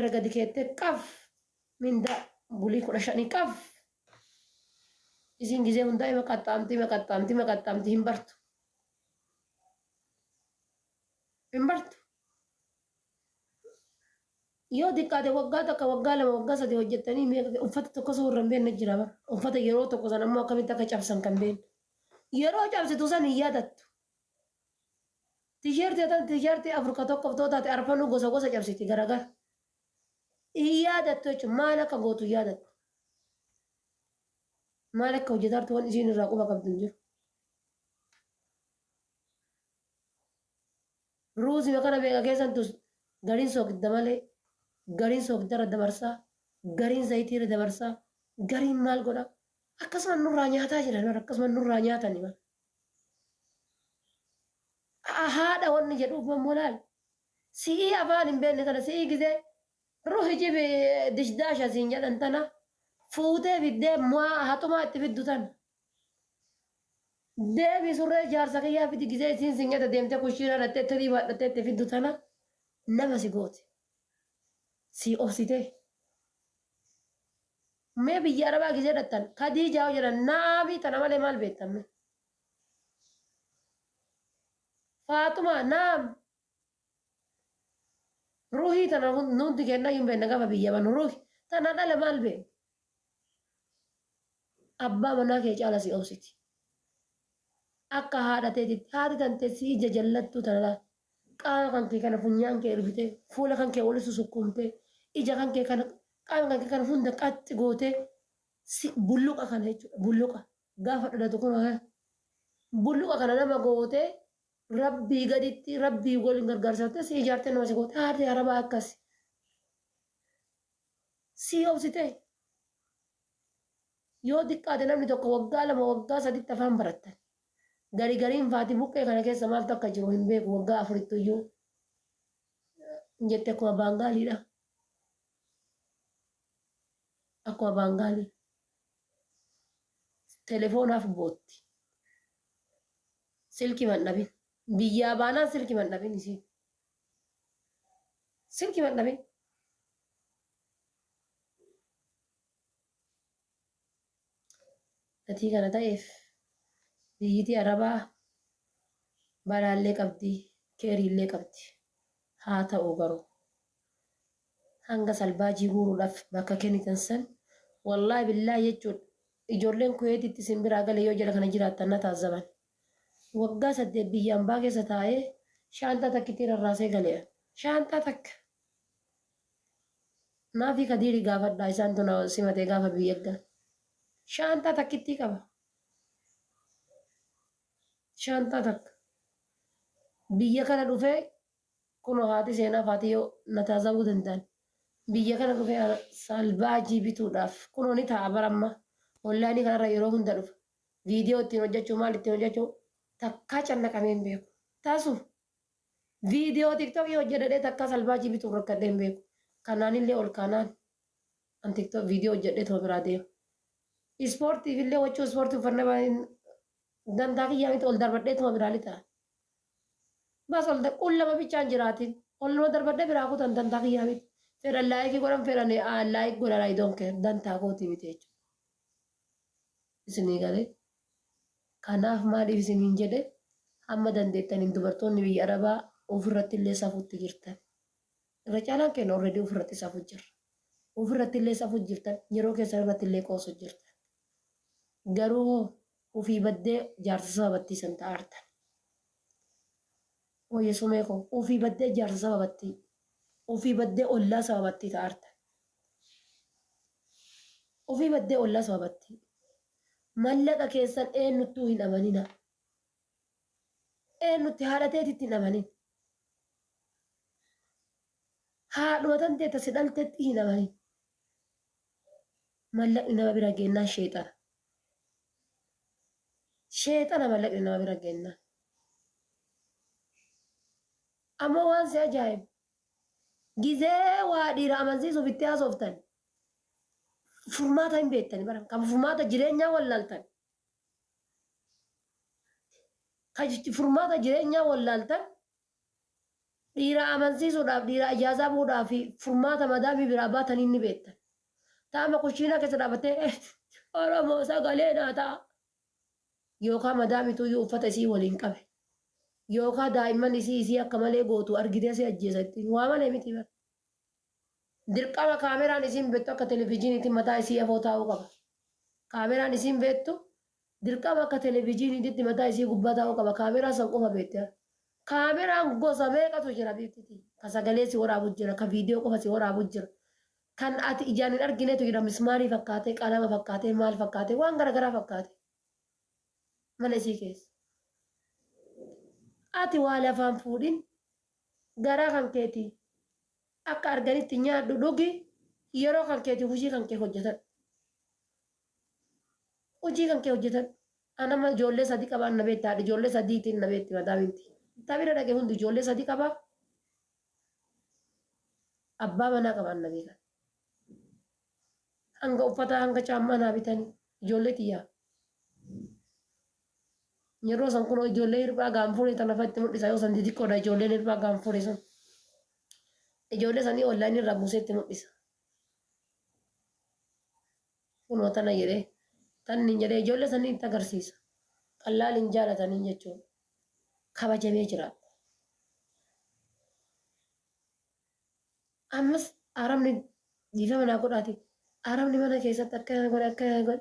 قد كيت كف من دا بولي كل شأني كف إذن جزء من دائما قطعمتي همبرت yoo diqqaate waggaa takka waggaa lama waggaa sadii hojjettanii uffata tokko suurra hin beekne jira bara uffata yeroo tokko san ammoo akkamitti akka cabsan kan beekne yeroo cabsitu san hin yaadattu tiisheertii afurka tokkoof tootaate arfanuu gosa gosa cabsiti garagara hin yaadattu jechuun maal akka gootu yaadattu maal akka hojjetartu waan isiin irraa quba qabdu hin jiru ruuzii kana beeka keessan tus gariin soogidda malee gariin soogiddarra dabarsaa gariin zayitiirra dabarsaa gariin maal godha akkasuma nurraa nyaataa jiran akkasuma nurraa nyaatani bara haadha wanni jedhuuf ammoo laal si'ii afaan hin beekne kana si'ii gisee ruuhi jibi dishdaasha siin jedhan tana fuutee fiddee maa haxumaa itti fiddu tana deebii surree jaarsa kiyyaa fidi gisee isiin singata deemtee kushiina dhattee tirii baadhattee itti fiddu tana nama si gooti si obsite mee biyya arabaa gisee dhattan Khadiijaa jedhan naami tana malee maal beektamme Faatuma naam ruuhii tana nuti kenna hin beekne gaafa biyya banu ruuhi tana dhala maal beekne abbaa manaa kee caala si obsiti akka haadha teetitti haati tante si ija jallattuu tana qaama kan kee kana funyaan kee irbitee fuula kan kee walitti sukkumtee ija kan kee kana qaama kan kee kana hunda qaxxi gootee bulluqa kana jechuudha bulluqa gaafa dhadhatu kun bulluqa kana nama gootee rabbii gaditti rabbii waliin gargaarsattee si ijaartee nama si gootee haati arabaa akkasi si obsitee yoo diqqaate namni tokko waggaa lama waggaa sadiitti afaan barattan gariin faati buqqee kana keessa maaltu akka jiru hin beeku waggaa afuritti iyyuu jette akkuma baangaaliidha akkuma baangaalii telefoonaaf bootti silkii mandhabin biyyaa baanaan silkii mandhabin isiin silkii mandhabin gatii kana ta'eef biyyitii arabaa balaallee qabdi keeriillee qabdi haa ta'u garuu hanga salbaajii guuruudhaaf bakka kennitan san wallaahi billaahi jechuudha ijoolleen kuweetitti simbiraa galee yoo jala kana jiraattan na taazzaban waggaa 8 biyya ambaa keessa taa'ee shaantaa takkitti rarraasee galee shaantaa takka naafi kadiiri gaafadhaa isaan tuna simatee gaafa biyya eeggan shaantaa takkitti qaba shaantaa takka biyya kana dhufee kunoo haati seenaa faati yoo na taazabuu danda'an biyya kana dhufee salbaajii bituudhaaf kunoo ni ta'a baramma onlaayinii kanarra yeroo hunda dhufa viidiyoo ittiin hojjechuu maal ittiin hojjechuu takkaa cannaqamee hin beeku taasuf viidiyoo tiktookii hojjedhee takkaa salbaajii bituu rakkadhee hin beeku kanaanillee ol kaanaan an tiktook viidiyoo hojjedhee too biraa deema ispoortiif illee wachuu ispoortii uffannaa dandaa kiyyaa miti ol darbadhee tuma biraa lixa bas ol qullama bichaan jiraatin ol nama darbadhee biraa kutan dandaa kiyyaa miti fedhan laayikii godhan fedhan laayik godha laayidoon kee dantaa kootii miti jechuudha isinii galee kanaaf maaliif isiniin jedhe hamma dandeettaniin dubartoonni biyya arabaa ofirratti illee safuutti jirtan irra caalaan keenya already ofirratti safuu jirra ofirratti illee safuu jirtan yeroo keessan irratti illee qoosu jirtan garuu ofii baddee jaarsa sababattiisan ta'artan ooyesumee koo ofii baddee jaarsa sababattii ofii baddee ollaa sababattii ta'artan ofii baddee ollaa sababattii mallaqa keessan eenyuttuu hin amanina eenyutti haadha teetitti hin amanin haadhuma tan teetta si dhaltetti hin amanin mallaqni nama bira geennaan sheexana mallaqni nama bira geennaan amma waan si ajaa'ibu gizee waa dhiira amansiisuuf itti haasoftan furmaata hin beektani bara kan furmaata jireenyaa wallaaltan kan furmaata jireenyaa wallaaltan dhiira amansiisuudhaaf dhiira ijaazaa buudhaaf furmaata madaamii biraa baatanii ni beektan. Taama kushiina keessa dhaabattee Oromoo sagalee naa ta'a. Yookaan madaamituu iyyuu uffata isii waliin qabe. Yookaan daa'imman isii akka malee gootu argitee si ajjeesa ittiin waa malee miti bara. Dirqama kaameraan isiin beektu akka televezyiiniitti mataa isii afoo taa'uu qaba. Kaameraan isiin beektu dirqama akka televezyiiniitti mataa isii gubbaa taa'uu qaba. Kaameraan san qofa beekte. Kaameraan gosa meeqatu jira biiftitti. Ka sagalee si waraabu jira. Ka viidiyoo qofa si waraabu jira. Kan ati ijaan hin arginetu jira. Mismaarii fakkaatee, qalama fakkaatee, maal fakkaatee, waan garaagaraa fakkaatee. Mana isii keessa. Ati waa lafaan fuudhin garaa kan keetii akka arganitti nyaadhu dhugi yeroo kan keetii hojii kan kee hojjetan. Hojii kan kee hojjetan. Anama ijoollee sadii qabaan na beektaadha. Ijoollee sadiitiin na beekti mataa minti. Tabira dhaqee hundi ijoollee sadii qabaa. Abbaa manaa qabaan na beekan. Hanga uffata hanga caammaa naa bitanii ijoollee xiyyaa. Yeroo san kun ijoollee hirphaa gaanfurii tana fatti mul'isa yoo san xixiqqoodha ijoolleen hirphaa gaanfurii sun. Ijoollee sanii onlaayinii irraa buuseetti mul'isa. Kunoo tana jedhee tanni jedhee ijoollee sanii itti agarsiisa. Qallaal hin jaalatanii jechuudha. Kabajamee jira. Ammas aramni dhiifama naa godhaati. Aramni mana keessatti akkana godhe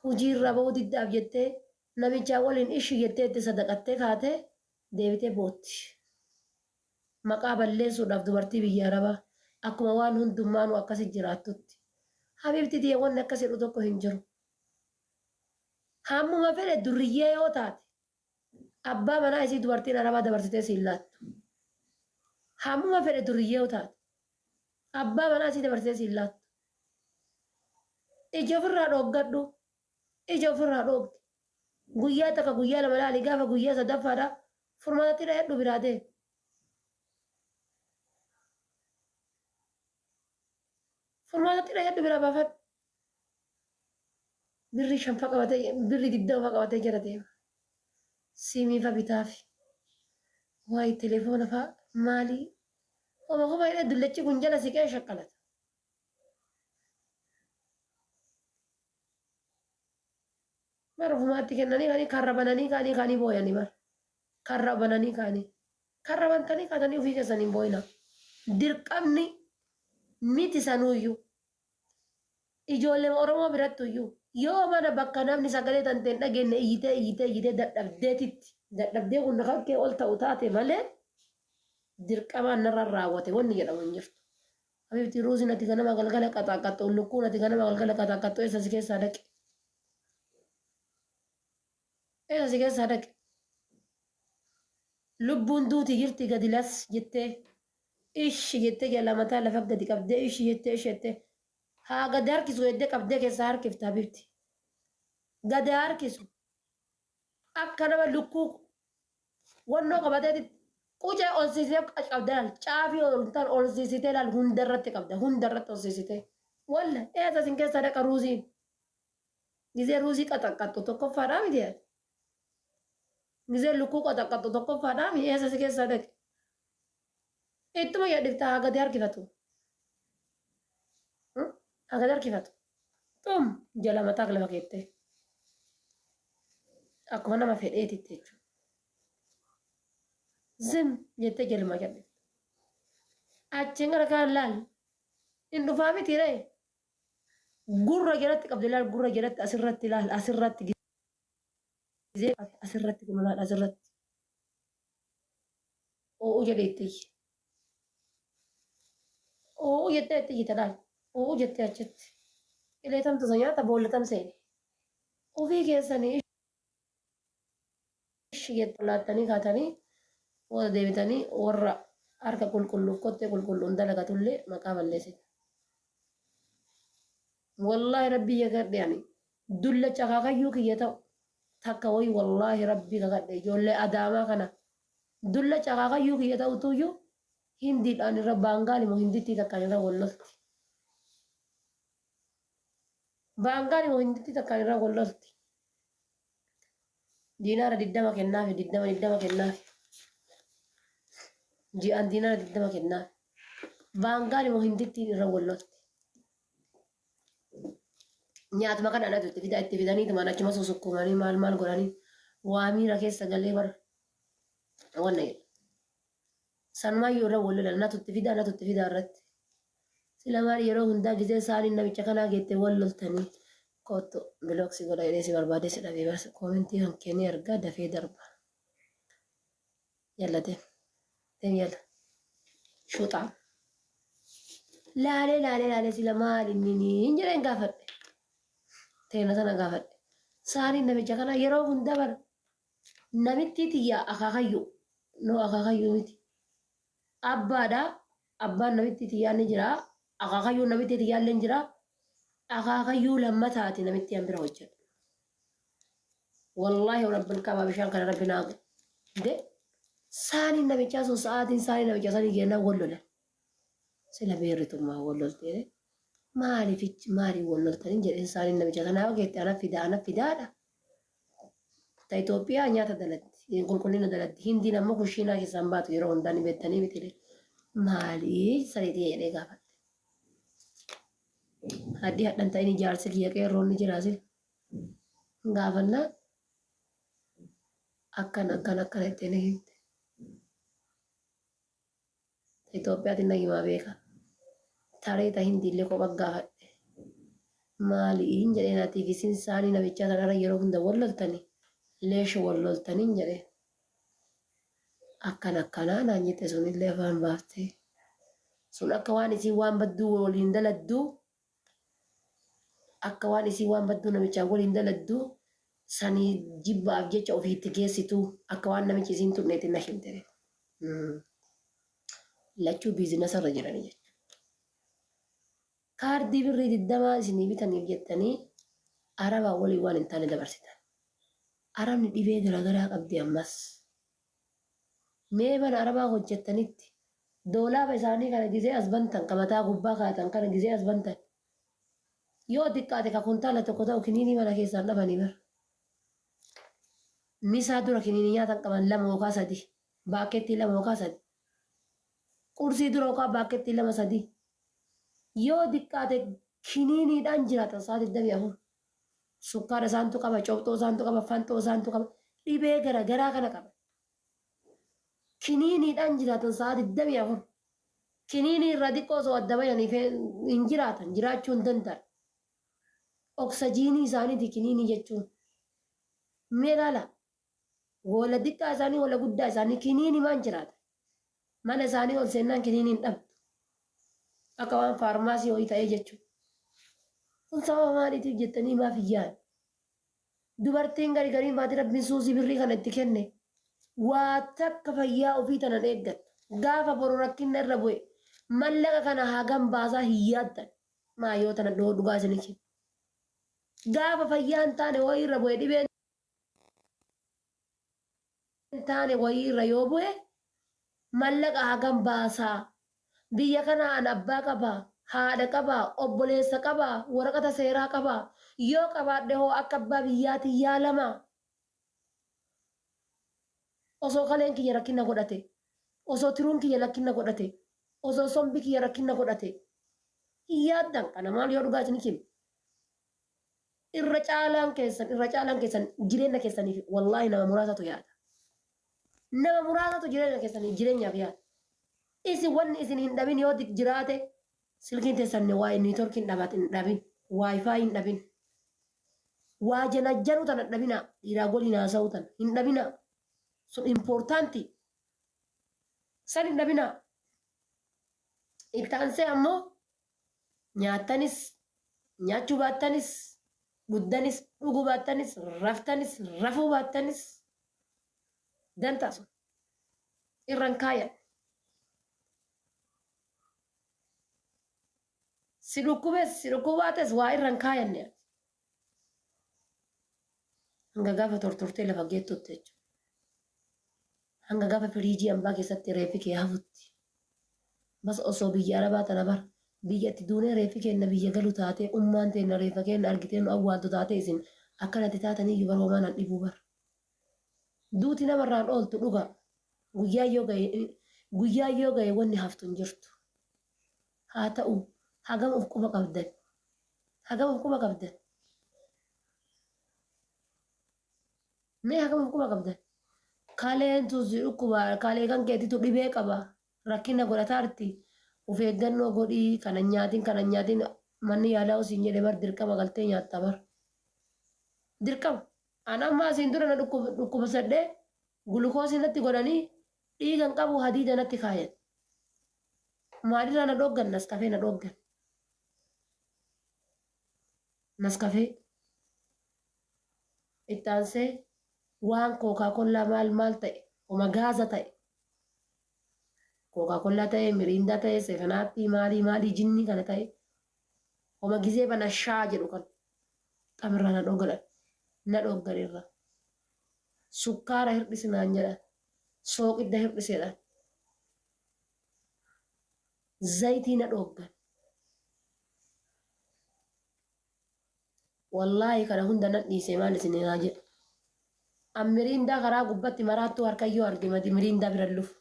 hojii irraa bahuu diddaaf jettee namicha waliin ishii jettee itti sadaqattee kaatee deebitee bootti. Maqaa balleessuudhaaf dubartii biyya Arabaa akkuma waan hundummaanuu akkasii jiraattutti. Habiibti tiyya wanni akkas jedhu tokko hin jiru. Hammuma fedhe durriyyee yoo taate abbaa manaa isii dubartiin Arabaa dabarsitee siin laattu. Hammuma fedhe durriyyee yoo taate abbaa manaa isii dabarsitee siin laattu. Ija ofirraa dhooggadhu. Ija ofirraa dhoogdi. Guyyaa takka guyyaa lama laali gaafa guyyaa sadaffaadha furmaatatti dhahedhu biraa ta'e. Furmaatatti dhahedhu biraa baafadhu. Birri 5 qabatee birri 20 qabatee jira deema. Siimii fa bitaafi. Waayee telefoona fa maalii. Oma kophaa hidhee dullachi kun jala siqee shakkalata. Marufumaatti kennanii kaanii karra bananii kaanii booyanii bar. Karra bananii kaanii. Karra bantanii kaatanii ofii keessanii booyina. Dirqamni miti sanuuyyuu. Ijoolleen Oromoo birattuyyuu. Yoo mana bakka namni sagalee tanteen dhageenye iyyitee dadhabdeetitti. Dadhabdee kun kakkee ol ta'u taate malee dirqamaan narra raawwate wanni jedhamu hin jirtu. Habiibti ruuziin ati ganama galgala qaxaaqaxxu lukkuun ati ganama galgala qaxaaqaxxu eessa si keessaa dhaqe. Eessa si keessaa dhaqe. Lubbuun duuti jirti gadi las jettee ishi jettee jala mataa lafa gadi qabdee ishi jettee haa gadi harkisu jettee qabdee keessaa harkifta habiibti. Gadi harkisu akka nama lukkuu wannoo qabatee qucee olsiisee qabdee laal caafii olsiisitee laal hundarratti qabda hundarratti olsiisitee. Walla eessa sin keessaa dhaqa ruuziin. Gizee ruuzii qaxaqqattu tokkoffaadhaa miti yaada. Gizee lukkuu qaxaqqattu tokkoffaadhaa miti eessa si keessaa dhaqe. Ittuma yaadiftaa haa gadi harkifatu. Haa gadi harkifatu. Xum jala mataa lafa keettee. Akkuma nama fedheetitti jechuudha. Zim jettee jaluma gadhifta. Achiin gara kaan laal. Hin dhufaa miti ree. Gurra jalatti qabde laal gurra jalatti asirratti laal asirratti gizee asirratti kun laal asirratti. Oo'uu jedhee itti iyyi. Oo'uu jettee itti iyyita laal. Oo'uu jettee achitti. Ileetamtu isa nyaata boollatam seeni. Ofii keessanii ishi jettu laattanii kaatanii warra deebitanii warra harka qulqulluuf kottee qulqulluun dalagatullee maqaa balleessite. Wallahi rabbi yagadhe ani dulla cakaakayyuu kiyya ta'u takka wayi wallahi rabbi kagadhe ijoollee adaamaa kana dulla cakaakayyuu kiyya ta'utuyyuu hindiidhaan irra baangaan immoo hinditti takkaan irra wallolti. Baangaan immoo hinditti takkaan irra wallolti. Diinaara 20 kennaafi 20 kennaafi. ji'aan diinara 20 kennaa. Baangaan immoo hindittiin irra wallotti. Nyaatuma kana anatu itti fidanii mana achuma susukkumanii maal godhanii waa miira keessa galee bara wanna jedha. Sanumayyuu irra wal lolan anatu itti fida irratti. Sila maal yeroo hundaa gisee isaanii namicha kanaa geettee wal loltanii kottu bilooksii godha jedhee si barbaade si dhabee barsa koomentii kan kennee argaa dafee darba. Yallate yalla shuuxaa. Laalee sila maal inni hin jedheen gaafadhe. Teena sana gaafadhe. Saanii namicha kanaa yeroo hundaa bara namitti tiyyaa akaakayyuu no akaakayyuu miti. Abbaadhaa abbaan namitti tiyyaa ni jira. Akaakayyuu namitti tiyyaa illee jira. Akaakayyuu lammataati namitti hambira hojjedhu. Wallaahi rabbil qabaa bishaan kana rabbi naagu. De saanii namichaa sun sa'aatiin saanii namicha sanii gennaan wal lolan. Sila beerritummaa wal loltee maaliif wal loltanii jedheen saanii namicha kanaa ogeetti ana fidaadha. Ta Itoophiyaa nyaata dalatti qulqullina dalatti hindiin ammoo kushiinaa keessaan baatu yeroo hundaan ni beektanii miti maaliif saniitii jedhee gaafadhe. Haddii hadhan ta'in ijaarsi kiyya qeerroon ni jiraasi. Gaafannaa akkana ittiin himte. Itoophiyaatiin nagimaa beeka. Tareeta hindiillee kophaa gaafadhe. Maaliin jedhee naatiif isin saanii namichaa sanarra yeroo hunda wal loltanii. Leesha wal loltaniin jedhee akkanaa naan jette sunillee afaan baaftee sun akka waan isii waan badduu waliin daladduu akka waan isii waan badduu namichaa waliin daladduu sanii jibbaaf jecha ofiitti geessituu akka waan namichi isiin tunneetti na himte. Lachuu biizinasa irra jiranii jechuudha. Kaardii birrii 20 isinii bitaniif jettanii arabaa walii waan hin taane dabarsitan. Arabni dhibee garaagaraa qabdi ammas. Mee mana arabaa hojjettanitti doolaaba isaanii kana gisee as bantan kamataa gubbaa kaatan kana gisee as bantan. Yoo xiqqaate ka kuntaala tokko ta'u kiniinii mana keessaan dhabanii bara. Misaa dura kiniinii nyaatan qaban 2 yookaan 3 baakkeettii 2 yookaan 3. Qursii dura yookaan baakkeettii 2 3. Yoo xiqqaate kiniiniidhaan jiraatan sa'aatii 24. Sukkaara isaantu qaba, cobxoo isaantu qaba, fanxoo isaantu qaba, dhibee garaagaraa kana qaba. Kiniiniidhaan jiraatan sa'aatii 24. Kiniinii irraa xiqqoo osoo adda bayaniif hin jiraatan, jiraachuu hin danda'an. Oksijiinii isaaniiti kiniinii jechuun. Mee ilaala wala xiqqaa isaanii wala guddaa isaanii kiniinii maan jiraata. Mana isaanii ol seennaan kiniinii hin dhabdu. Akka waan faarmaasii ho'i ta'ee jechuudha. Kun sababa maaliitiif jettanii maaf iyyaan? Dubartiin garii maatii rabbiin suusii birrii kana itti kenne waa takka fayyaa ofii tanan eeggattu. Gaafa boru rakkinna irra bu'e mallaqa kana hagam baasaa hin yaaddan. Maa yoo tana dhugaa isinii kenna. Gaafa fayyaa hin taane wayii irra bu'e dhibeen hin taane wayii irra yoo bu'e mallaqa hagam baasaa. Biyya kanaan abbaa qabaa. Haadha qabaa, obboleessa qabaa, waraqata seeraa qabaa. Yoo qabaadhe hoo akka abbaa biyyaatiin yaalamaa. Osoo kaleen kiyya rakkina godhate, osoo tiruun kiyya rakkina godhate, osoo sombi kiyya rakkina godhate. Yaaddan kana maal yoo dhugaa isin kennu. Irra caalaan keessan jireenya keessaniif wallaahi nama muraasatu yaada. Nama muraasatu jireenya keessaniif jireenyaaf yaada. Isin wanni isin hin dhabin yoo jiraate. Silkiin teessanne waa inni torkiin hin dhabin. Waayifaa hin dhabin. Waa janajjanuu tana dhabina. Dhiiraa goliin haasa'uu tana hin dhabina. Sun impoortaanti. San hin dhabina. Ittaansee ammoo nyaattanis, nyaachuu baattanis, guddanis, dhuguu baattanis, raftanis, rafuu baattanis dantaa sun irraan kaayan. Si dhukkubaates waa irraan kaayanne. Hanga gaafa tortortee lafa geettutti jechuudha. Hanga gaafa firiijii hambaa keessatti reefi kee hafutti. Bas osoo biyya arabaa tana bara biyya itti duunee reefi keenna biyya galu taatee ummaan teenna reefa keenna argitee nu awwaaltu taatee isin akkanatti taatanii bara homaa nan dhibuu bara. Duuti namarraan ooltu dhuga guyyaa yoo ga'e guyyaa yoo ga'e wanni haftu hin jirtu. Haa ta'u hagam of quba qabdan. Hagam of quba qabdan. Mee hagam of quba qabdan. Kaleen tuusi dhukkuba kalee kan keetitu dhibee qaba. Rakkina godhataarti. Of eeggannoo godhii kana nyaatiin manni yaalaa osiin jedhe bar dirqama galtee nyaatta bar. Dirqama. Ana ammaa asiin dura na dhukkubasadhee gulukoosii natti godhanii dhiigan qabu hadiida natti kaayan. Maalirraa na dhoggan naskafee na dhoggan. Naskafee. Ittaansee waan kookaa-kollaa maal ta'e oma gaaza ta'e. Kookaa-kollaa ta'e miriindaa ta'e seefanaatti maalii jinni kana ta'e. Oma gizee bana shaa jedhu kan qamirraa na dhoggan. Na dhoggan irra. Sukkaara hir'isinaan jedhan. Sooqidda hir'iseedhaan. Zayitii na dhoggan. Wallaahi kana hunda nan dhiisee maal isin haa jedhu. An miriindaa karaa gubbatti maraattuu harkayyoo arge miriindaa bira hin lufu.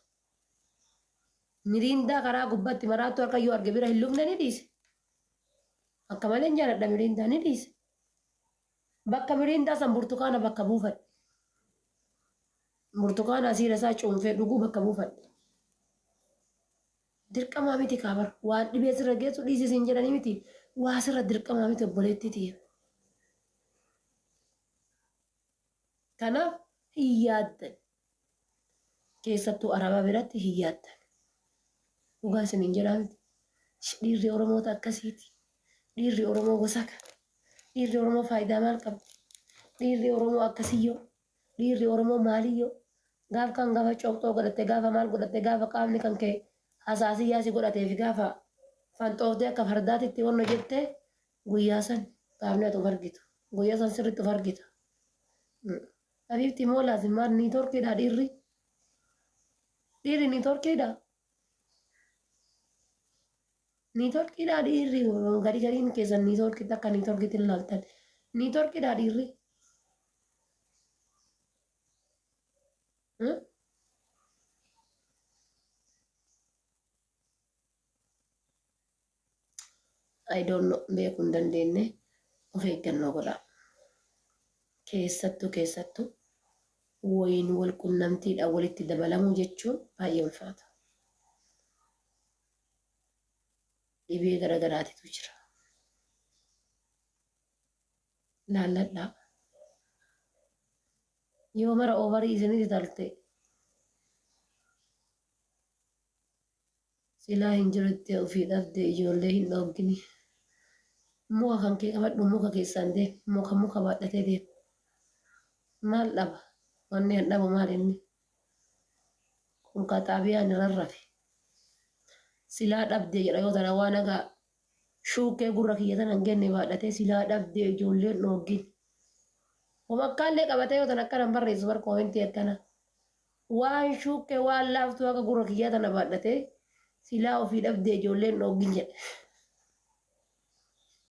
Miriindaa karaa gubbatti maraattuu harkayyoo arge bira hin lufne ni dhiise. Akka malee hin jaaladha miriindaa ni dhiise. Bakka miriindaa san burtukaana bakka buufadhe. Burtukaana asiira isaa cuunfee dhuguu bakka buufadhe. Dirqamaa miti kaabar waan dhibee sirra geessu dhiisisiin jedhanii miti waa sirra dirqamaa miti obboleetti tiif. Kanaaf hin yaaddan. Keessattuu arabaa biratti hin yaaddan. Dhugaa isiniin jedhaa miti. Dhiirri Oromoota akkasiiti. Dhiirri Oromoo gosa kana. Dhiirri Oromoo faayidaa maal qabdi? Dhiirri Oromoo akkasiyyoo. Dhiirri Oromoo maaliyyoo. Gaaf kan gaafa cooqxoo godhatte gaafa maal godhatte gaafa qaamni kan ka'e hasaasiyyaa si godhatee fi gaafa fanxooftee akka fardaatitti wanno jettee guyyaa san qaamni atu argitu. Guyyaa san sirriitti of argita. Abiibti moo laazimmaan ni torkiidha dhiirri. Dhiirri ni torkiidha. Ni torkiidha dhiirri gariin keessan ni torkitti akka ni torkitti ilaaltan. Ni torkiidha dhiirri. I don't know beekuu hin dandeenye of eeggannoo godhaa. Keessattuu wayiin wal qunnamtiidhaan walitti dabalamuu jechuun baay'ee ulfaata. Dhibee garagaraatitu jira. Laalladhaa. Yoo mara oovarii isinitti talte silaa hin jirutti ofii dhabde ijoollee hin dhoggini. Muka kan kee qabadhu muka keessaan deemu muka baadhatee deemu. Maal dhaba? Wanni hin dhabu maal inni? Kun qaxaabiyaan rarrafe. Silaa dhabdee jedha yoo tana waan agaa shuukkee gurra kiyya tana hin genne baadhatee silaa dhabdee ijoolleen dhoggin. Homakkaallee qabatee yoo tana akkana barreessu bar koomentii akkana. Waan shuukkee waan laaftuu akka gurra kiyya tana baadhatee silaa ofii dhabdee ijoolleen dhoggin jedhe.